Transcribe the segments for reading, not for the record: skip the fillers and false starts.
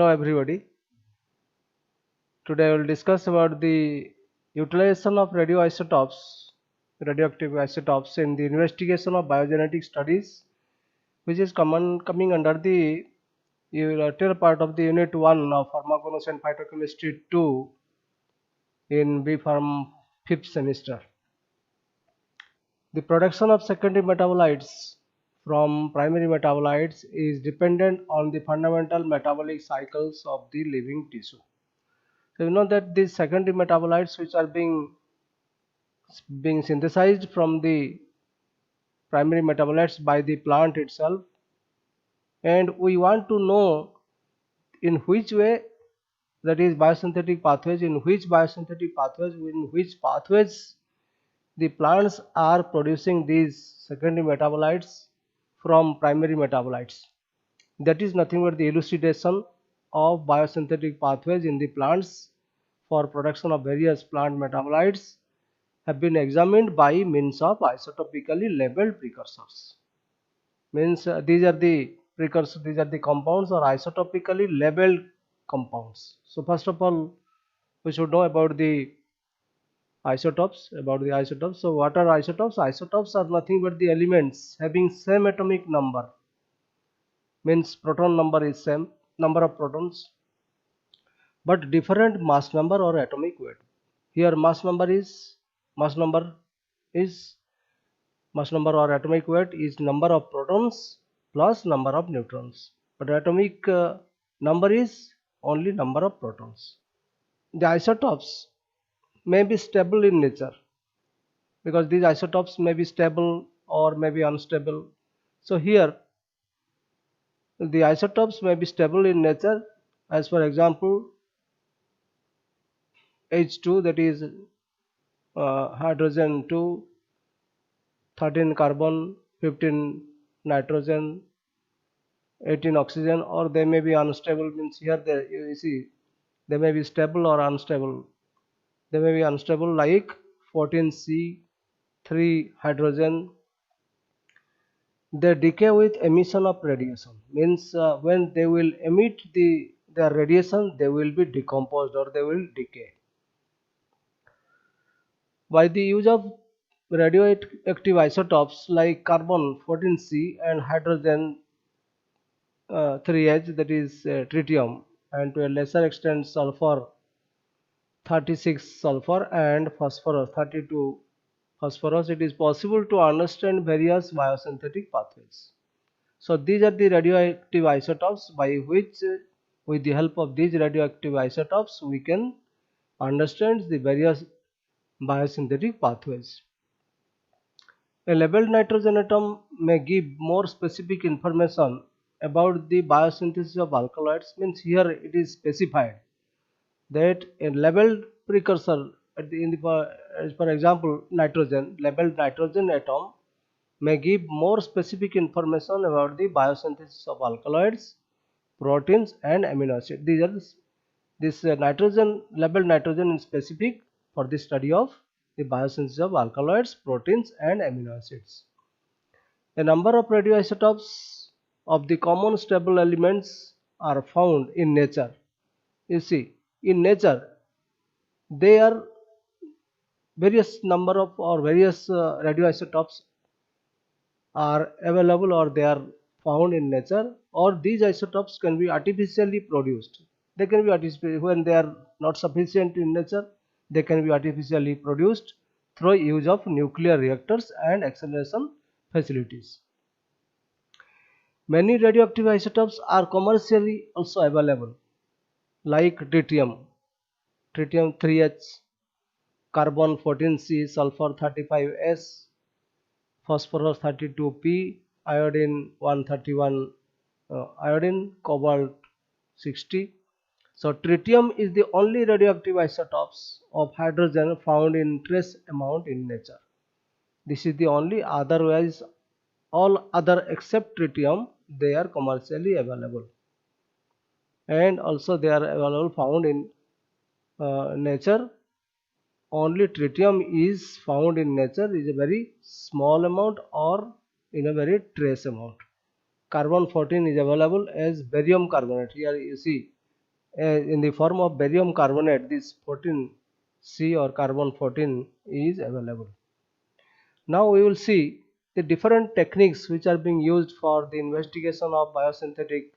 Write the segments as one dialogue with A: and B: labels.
A: Hello everybody. Today I will discuss about the utilization of radioactive isotopes in the investigation of biogenetic studies, which is coming under the later part of the Unit 1 of Pharmacogenomics and Phytochemistry 2 in B Pharm 5th semester. The production of secondary metabolites from primary metabolites is dependent on the fundamental metabolic cycles of the living tissue. So you know that these secondary metabolites which are being synthesized from the primary metabolites by the plant itself, and we want to know in which way, that is biosynthetic pathways, in which pathways the plants are producing these secondary metabolites from primary metabolites. That is nothing but the elucidation of biosynthetic pathways in the plants for production of various plant metabolites have been examined by means of isotopically labeled precursors. Means these are the precursors, these are the compounds or isotopically labeled compounds. So first of all, we should know about the isotopes. So what are isotopes? Isotopes are nothing but the elements having same atomic number. Means proton number is same, number of protons, but different mass number or atomic weight. Here mass number or atomic weight is number of protons plus number of neutrons, but atomic number is only number of protons. The isotopes may be stable in nature, because these isotopes may be stable or may be unstable. So here the isotopes may be stable in nature, as for example H2, that is hydrogen 2, 13 carbon, 15 nitrogen, 18 oxygen, or they may be unstable. Means here you see they may be stable or unstable. They may be unstable like 14C, 3 hydrogen. They decay with emission of radiation. Means when they will emit their radiation, they will be decomposed or they will decay. By the use of radioactive isotopes like carbon 14C and hydrogen 3H, that is tritium, and to a lesser extent sulfur 36 sulfur and phosphorus 32 phosphorus, it is possible to understand various biosynthetic pathways. So these are the radioactive isotopes by which with the help of these radioactive isotopes we can understand the various biosynthetic pathways. A labeled nitrogen atom may give more specific information about the biosynthesis of alkaloids. Means here it is specified that a labeled precursor as for example nitrogen, labeled nitrogen atom may give more specific information about the biosynthesis of alkaloids, proteins and amino acids. These are this nitrogen, labeled nitrogen is specific for the study of the biosynthesis of alkaloids, proteins and amino acids. A number of radioisotopes of the common stable elements are found in nature. You see, in nature there are various number of or various radioisotopes are available or they are found in nature, or these isotopes can be artificially produced. They can be artificially, when they are not sufficient in nature, they can be artificially produced through use of nuclear reactors and acceleration facilities. Many radioactive isotopes are commercially also available, like tritium 3H, carbon 14C, sulfur 35S, phosphorus 32P, iodine 131, iodine, cobalt 60. So tritium is the only radioactive isotopes of hydrogen found in trace amount in nature. This is the only, otherwise all other except tritium they are commercially available, and also they are available found in nature. Only tritium is found in nature is a very small amount or in a very trace amount. Carbon 14 is available as barium carbonate. Here you see in the form of barium carbonate, this 14C or carbon 14 is available. Now we will see the different techniques which are being used for the investigation of biosynthetic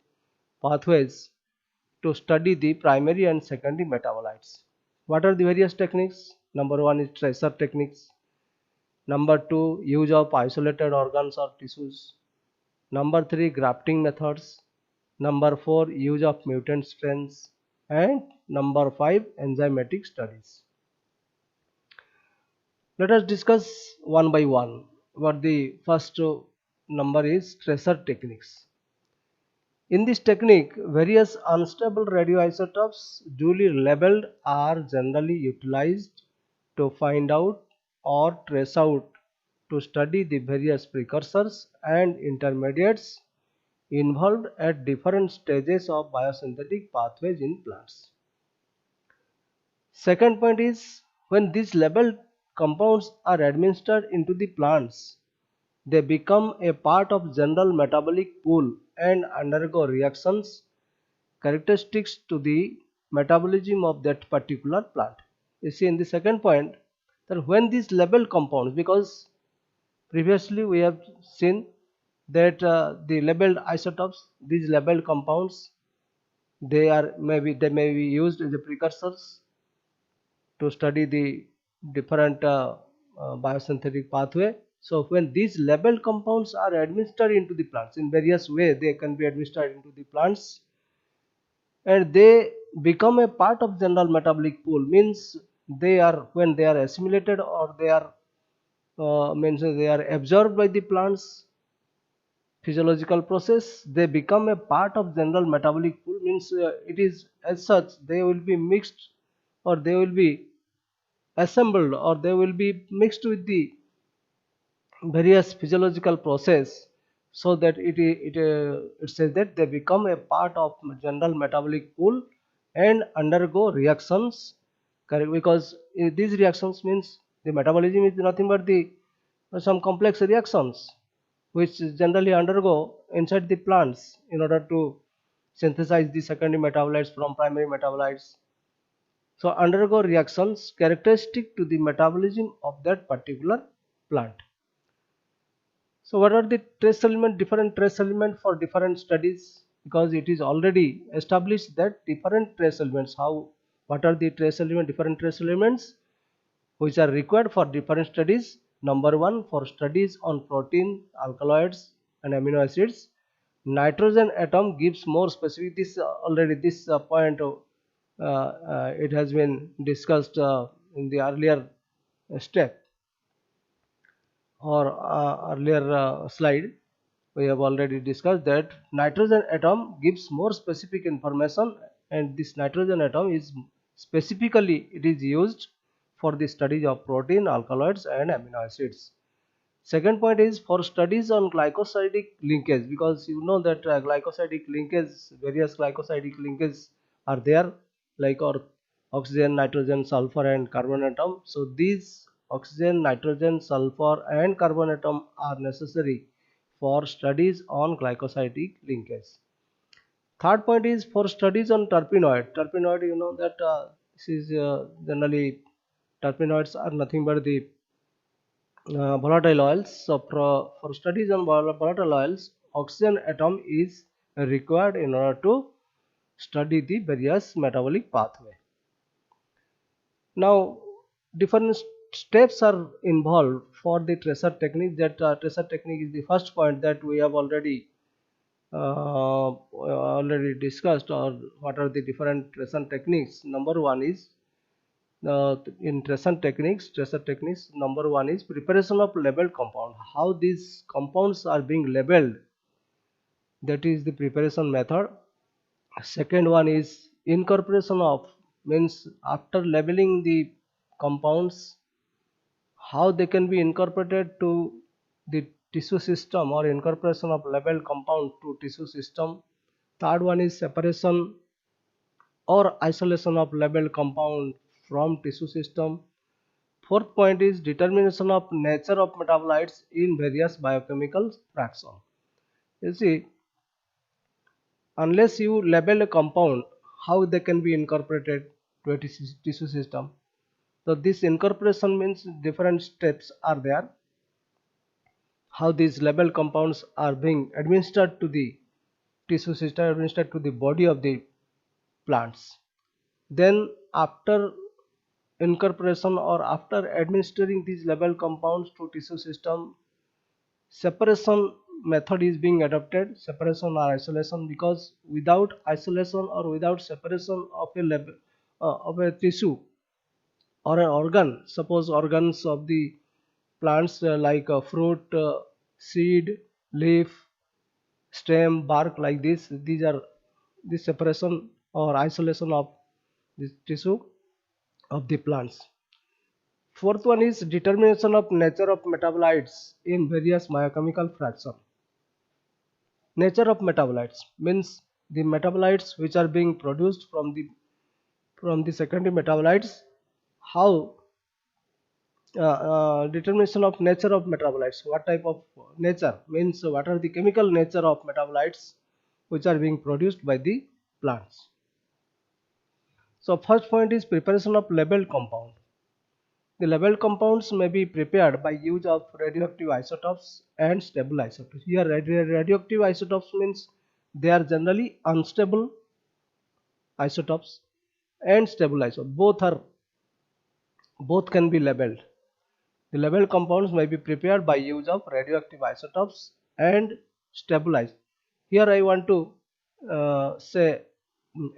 A: pathways to study the primary and secondary metabolites. What are the various techniques? Number one is tracer techniques. Number two, use of isolated organs or tissues. Number three, grafting methods. Number four, use of mutant strains. And number five, enzymatic studies. Let us discuss one by one. What the first number is tracer techniques. In this technique, various unstable radioisotopes duly labeled are generally utilized to find out or trace out to study the various precursors and intermediates involved at different stages of biosynthetic pathways in plants. Second point is when these labeled compounds are administered into the plants, they become a part of general metabolic pool and undergo reactions characteristics to the metabolism of that particular plant. You see in the second point that when these labeled compounds, because previously we have seen that the labeled isotopes, these labeled compounds, they may be used as the precursors to study the different biosynthetic pathway. So when these labeled compounds are administered into the plants in various ways, they can be administered into the plants and they become a part of general metabolic pool, means they are, when they are assimilated or they are means they are absorbed by the plants physiological process, they become a part of general metabolic pool, means it is as such they will be mixed or they will be assembled or they will be mixed with the various physiological process, so that it says that they become a part of general metabolic pool and undergo reactions, correct, because these reactions means the metabolism is nothing but the some complex reactions which generally undergo inside the plants in order to synthesize the secondary metabolites from primary metabolites. So undergo reactions characteristic to the metabolism of that particular plant. So what are the trace element, different trace element for different studies? Because it is already established that different trace elements, what are the trace element, different trace elements which are required for different studies. Number one, for studies on protein, alkaloids and amino acids, nitrogen atom gives more specific. This already this point it has been discussed in the earlier step or earlier slide. We have already discussed that nitrogen atom gives more specific information, and this nitrogen atom is specifically it is used for the studies of protein, alkaloids and amino acids. Second point is for studies on glycosidic linkage, because you know that glycosidic linkage, various glycosidic linkages are there, like or oxygen, nitrogen, sulfur and carbon atom. So these oxygen, nitrogen, sulfur and carbon atom are necessary for studies on glycosidic linkage. Third point is for studies on terpenoid. Terpenoid, you know that this is generally terpenoids are nothing but the volatile oils. So for studies on volatile oils, oxygen atom is required in order to study the various metabolic pathway. Now different steps are involved for the tracer technique. That tracer technique is the first point that we have already discussed, or what are the different tracer techniques. Number one is in tracer techniques, number one is preparation of labeled compound. How these compounds are being labeled, that is the preparation method. Second one is incorporation of, means after labeling the compounds, how they can be incorporated to the tissue system, or incorporation of labeled compound to tissue system. Third one is separation or isolation of labeled compound from tissue system. Fourth point is determination of nature of metabolites in various biochemical fractions. You see, unless you label a compound, how they can be incorporated to a tissue system. So this incorporation means different steps are there, how these labeled compounds are being administered to the tissue system, administered to the body of the plants. Then after incorporation or after administering these labeled compounds to tissue system, separation method is being adopted, separation or isolation, because without isolation or without separation of a tissue or an organ, suppose organs of the plants like fruit, seed, leaf, stem, bark, like this, these are the separation or isolation of this tissue of the plants. Fourth one is determination of nature of metabolites in various biochemical fraction. Nature of metabolites means the metabolites which are being produced from the secondary metabolites, how determination of nature of metabolites, what type of nature means what are the chemical nature of metabolites which are being produced by the plants. So first point is preparation of labeled compound. The labeled compounds may be prepared by use of radioactive isotopes and stable isotopes. Here radioactive isotopes means they are generally unstable isotopes, and stable isotopes both can be labeled. The labeled compounds may be prepared by use of radioactive isotopes and stable isotopes. Here I want to say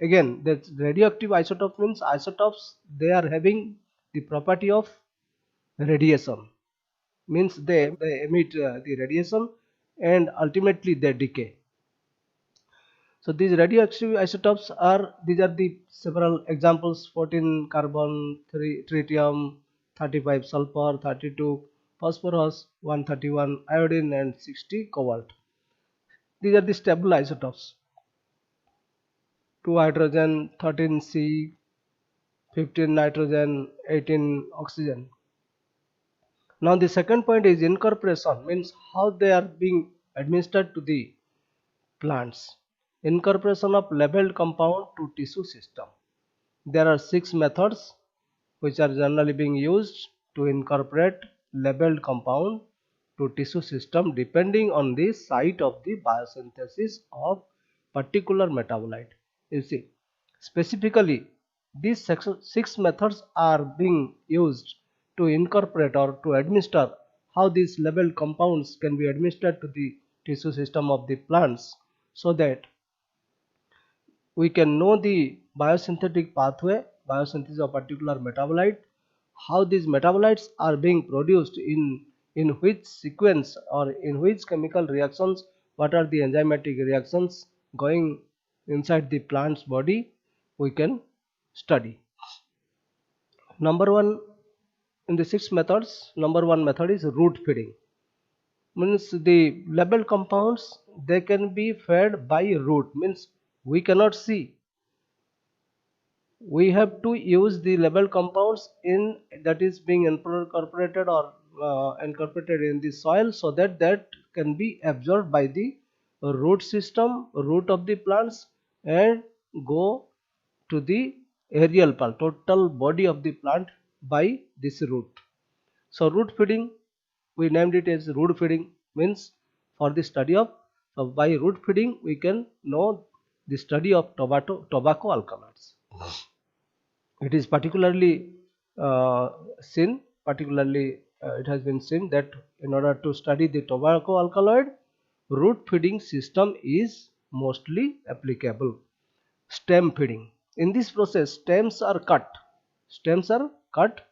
A: again that radioactive isotope means isotopes they are having the property of radiation, means they emit the radiation and ultimately they decay. So these radioactive isotopes are, these are the several examples: 14 carbon, 3 tritium, 35 sulfur, 32 phosphorus, 131 iodine and 60 cobalt. These are the stable isotopes: 2 hydrogen, 13 C, 15 nitrogen, 18 oxygen. Now the second point is incorporation, means how they are being administered to the plants. Incorporation of labeled compound to tissue system. There are 6 methods which are generally being used to incorporate labeled compound to tissue system depending on the site of the biosynthesis of particular metabolite. You see, specifically these 6 methods are being used to incorporate or to administer, how these labeled compounds can be administered to the tissue system of the plants, so that we can know the biosynthetic pathway, biosynthesis of particular metabolite, how these metabolites are being produced in which sequence or in which chemical reactions, what are the enzymatic reactions going inside the plant's body, we can study. Number one, in the 6 methods, number 1 method is root feeding. Means the labeled compounds they can be fed by root, means we cannot see, we have to use the labeled compounds in that is being incorporated or incorporated in the soil, so that that can be absorbed by the root system, root of the plants, and go to the aerial part, total body of the plant by this root. So root feeding, we named it as root feeding, means for the study of, so by root feeding we can know the study of tobacco alkaloids. It is particularly it has been seen that in order to study the tobacco alkaloid, root feeding system is mostly applicable. Stem feeding, in this process stems are cut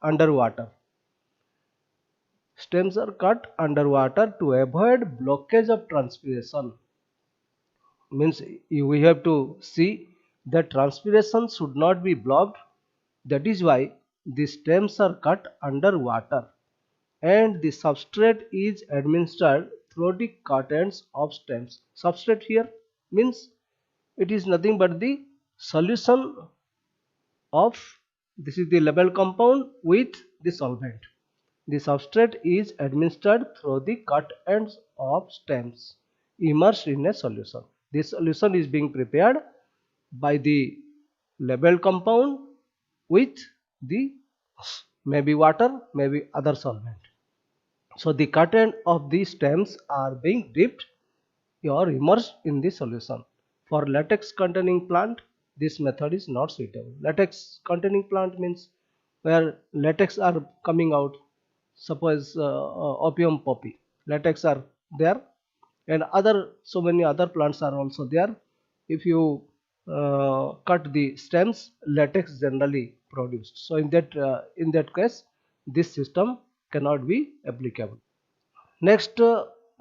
A: underwater. Stems are cut underwater to avoid blockage of transpiration, means we have to see that transpiration should not be blocked. That is why the stems are cut underwater and the substrate is administered through the cut ends of stems. Substrate here means it is nothing but the solution of, this is the labeled compound with the solvent. The substrate is administered through the cut ends of stems immersed in a solution. This solution is being prepared by the labeled compound with the maybe water, maybe other solvent. So the cut end of these stems are being dipped or immersed in the solution. For latex containing plant, this method is not suitable. Latex containing plant means where latex are coming out. Suppose opium poppy, latex are there, and other so many other plants are also there. If you cut the stems, latex generally produced. So in that case, this system cannot be applicable. Next,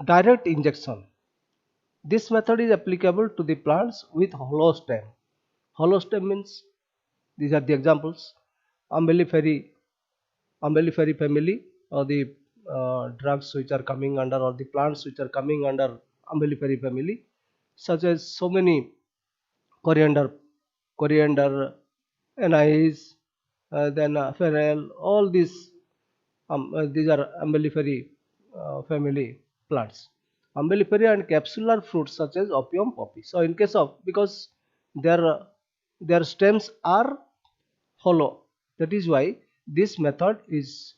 A: direct injection. This method is applicable to the plants with hollow stem. Hollow stem means these are the examples: Umbelliferae, Umbelliferae family, or the drugs which are coming under, or the plants which are coming under Umbelliferae family, such as so many coriander, anise, then ferrule. All these are Umbelliferae family plants. Umbelliferae and capsular fruits such as opium poppy. So in case of, because their their stems are hollow, that is why this method is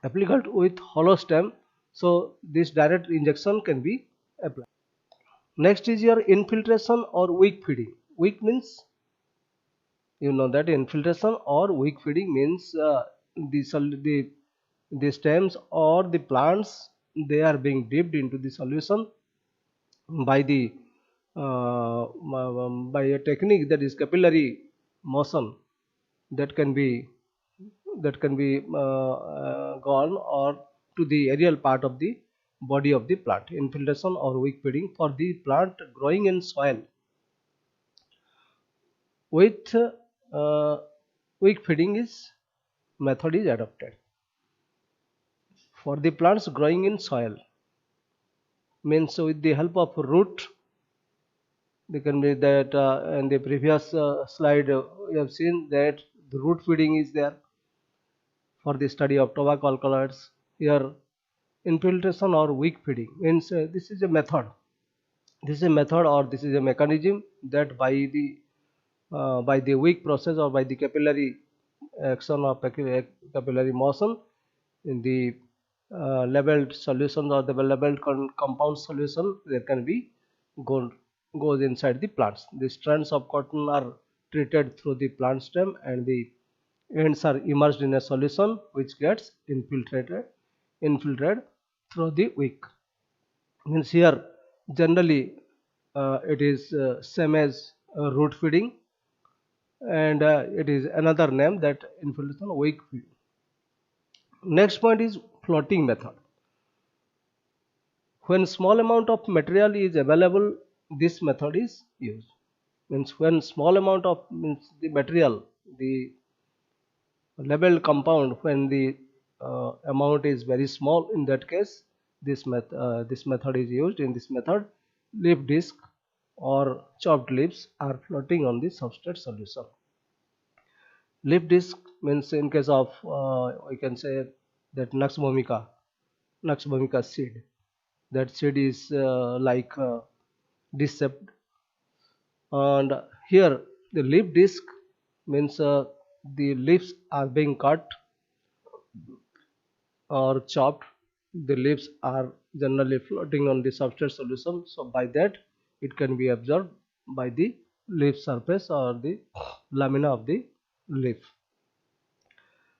A: applicable with hollow stem. So this direct injection can be applied. Next is your infiltration or weak feeding. Weak means, you know that infiltration or weak feeding means the stems or the plants, they are being dipped into the solution by the by a technique that is capillary motion, that can be gone or to the aerial part of the body of the plant. Infiltration or weak feeding for the plant growing in soil with weak feeding is method is adopted. For the plants growing in soil means with the help of root, they can be that in the previous slide we have seen that the root feeding is there for the study of tobacco alkaloids. Here infiltration or weak feeding means this is a method. This is a method or this is a mechanism that by the weak process or by the capillary action or capillary motion in the labeled solution or the labeled compound solution, there can be goes inside the plants. The strands of cotton are treated through the plant stem and the ends are immersed in a solution which gets infiltrated through the wick. Means here generally it is same as root feeding, and it is another name that infiltration wick feeding. Next point is floating method. When small amount of material is available, this method is used. Means when small amount of means the material, the labeled compound, when the amount is very small, in that case this method is used. In this method, leaf disc or chopped leaves are floating on the substrate solution. Leaf disc means in case of we can say that Nux vomica seed. That seed is like disc shaped, and here the leaf disc means the leaves are being cut or chopped. The leaves are generally floating on the substrate solution, so by that it can be absorbed by the leaf surface or the lamina of the leaf.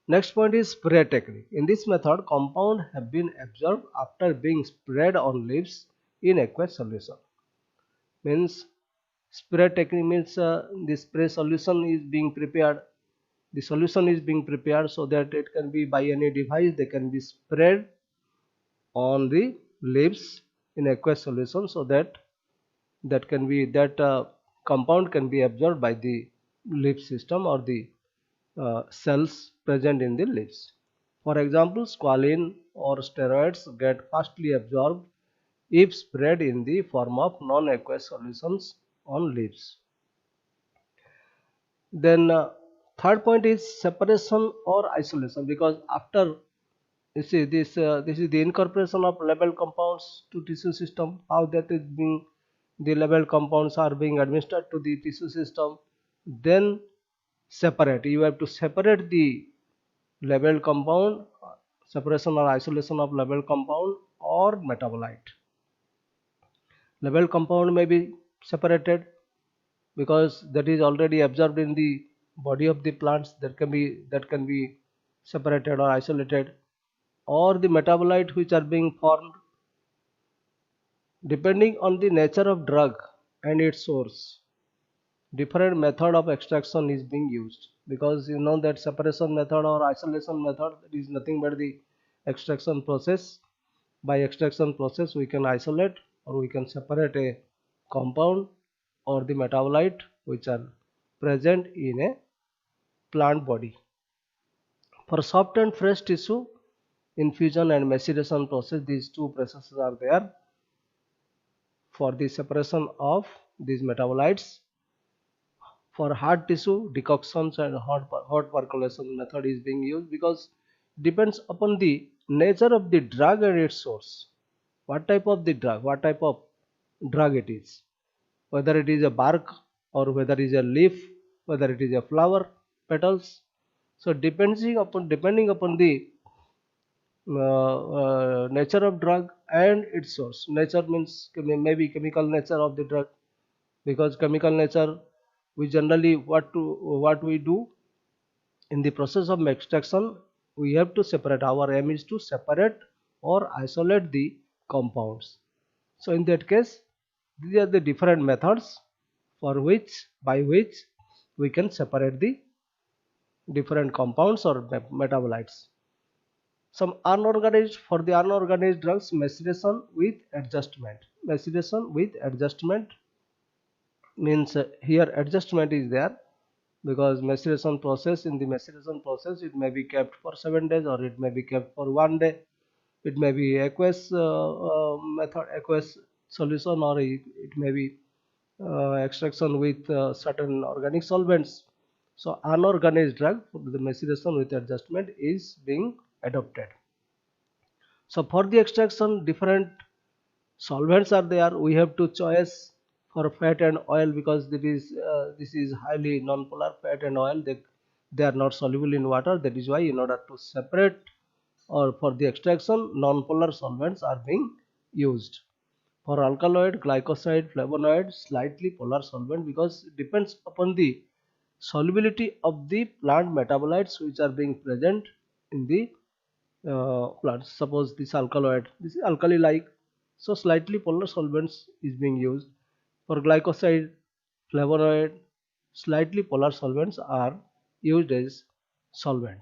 A: Next point is spray technique. In this method, compound have been absorbed after being sprayed on leaves in aqueous solution. Means spray technique means the spray solution is being prepared. The solution is being prepared so that it can be by any device, they can be sprayed on the leaves in aqueous solution, so that compound can be absorbed by the leaf system or the cells present in the leaves. For example, squalene or steroids get fastly absorbed if spread in the form of non-aqueous solutions on leaves. Then third point is separation or isolation, because after you see this is the incorporation of labeled compounds to tissue system. How that is being, the labeled compounds are being administered to the tissue system. then separate. You have to separate the labeled compound, separation or isolation of labeled compound or metabolite. Labeled compound may be separated because that is already absorbed in the body of the plants, that can be separated or isolated, or the metabolite which are being formed depending on the nature of drug and its source. Different method of extraction is being used, because you know that separation method or isolation method is nothing but the extraction process. By extraction process we can isolate or we can separate a compound or the metabolite which are present in a plant body. For soft and fresh tissue, infusion and maceration process, these two processes are there for the separation of these metabolites. For hard tissue, decoctions and hot percolation method is being used, because depends upon the nature of the drug and its source. What type of the drug, what type of drug it is, whether it is a bark or whether it is a leaf, whether it is a flower petals. So depending upon the nature of drug and its source. Nature means maybe chemical nature of the drug, because chemical nature, we generally what we do in the process of extraction, we have to separate. Our aim is to separate or isolate the compounds. So in that case, these are the different methods by which we can separate the different compounds or metabolites. Some unorganized, for the unorganized drugs, maceration with adjustment. Maceration with adjustment means here adjustment is there, because maceration process, in the maceration process it may be kept for 7 days or it may be kept for 1 day. It may be aqueous method, aqueous solution, or it may be extraction with certain organic solvents. So unorganized drug, the maceration with adjustment is being adopted. So for the extraction, different solvents are there. We have to choose for fat and oil, because this is highly non-polar fat and oil. They are not soluble in water. That is why, in order to separate or for the extraction, non-polar solvents are being used. For alkaloid, glycoside, flavonoid, slightly polar solvent, because it depends upon the solubility of the plant metabolites which are being present in the plants. Suppose this alkaloid, this is alkali like, so slightly polar solvents is being used. For glycoside, flavonoid, slightly polar solvents are used as solvent.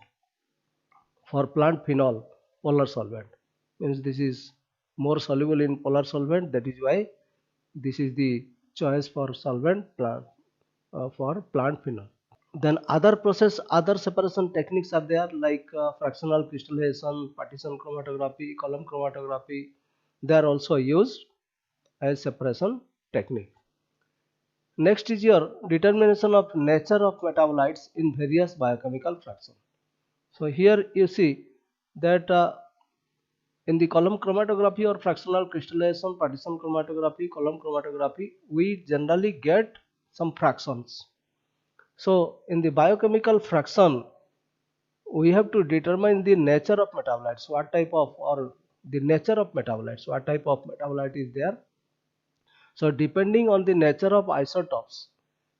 A: For plant phenol, polar solvent, means this is more soluble in polar solvent. That is why this is the choice for solvent plant for plant phenol. Then other separation techniques are there, like fractional crystallization, partition chromatography, column chromatography. They are also used as separation technique. Next is your determination of nature of metabolites in various biochemical fractions. So here you see that in the column chromatography or fractional crystallization, partition chromatography, column chromatography, we generally get some fractions. So in the biochemical fraction, we have to determine the nature of metabolites, what type of, or the nature of metabolites, what type of metabolite is there. So depending on the nature of isotopes,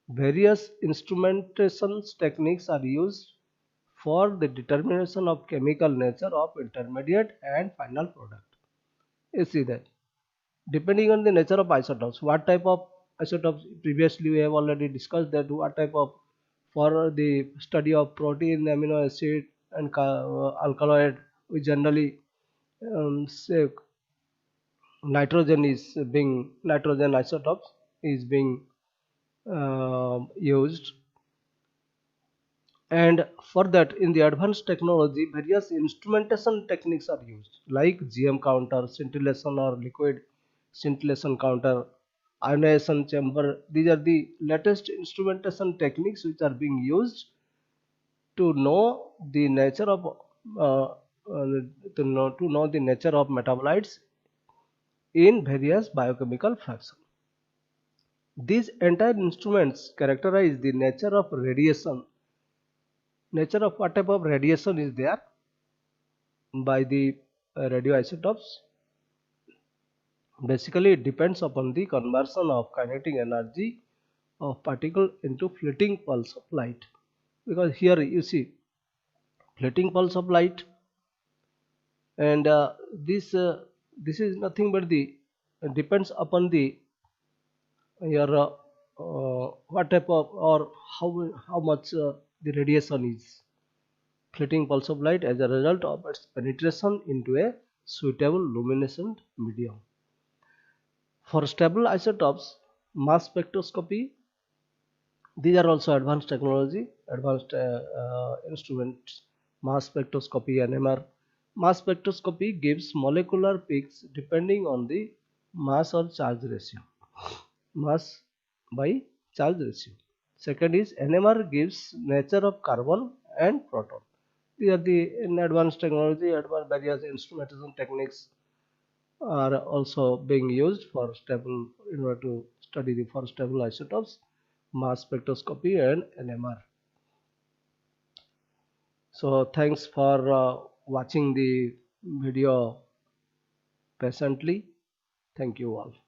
A: various instrumentation techniques are used for the determination of chemical nature of intermediate and final product. You see that depending on the nature of isotopes, what type of isotopes, previously we have already discussed that what type of, for the study of protein, amino acid and alkaloid, we generally say nitrogen isotopes is being used. And for that, in the advanced technology, various instrumentation techniques are used, like GM counter, scintillation or liquid scintillation counter, ionization chamber. These are the latest instrumentation techniques which are being used to know the nature of uh, to know the nature of metabolites in various biochemical fractions. These entire instruments characterize the nature of radiation. Nature of what type of radiation is there by the radioisotopes. Basically, it depends upon the conversion of kinetic energy of particle into fleeting pulse of light. Because here you see fleeting pulse of light, and this is nothing but the depends upon the your what type of or how much the radiation is. Fleeting pulse of light as a result of its penetration into a suitable luminescent medium. For stable isotopes, mass spectroscopy, these are also advanced technology, advanced instruments. Mass spectroscopy, NMR. Mass spectroscopy gives molecular peaks depending on the mass or charge ratio. Mass by charge ratio. Second is NMR gives nature of carbon and proton. These are the in advanced technology, advanced various instrumentation techniques are also being used for stable in order to study the for stable isotopes, mass spectroscopy and NMR. So thanks for watching the video patiently. Thank you all.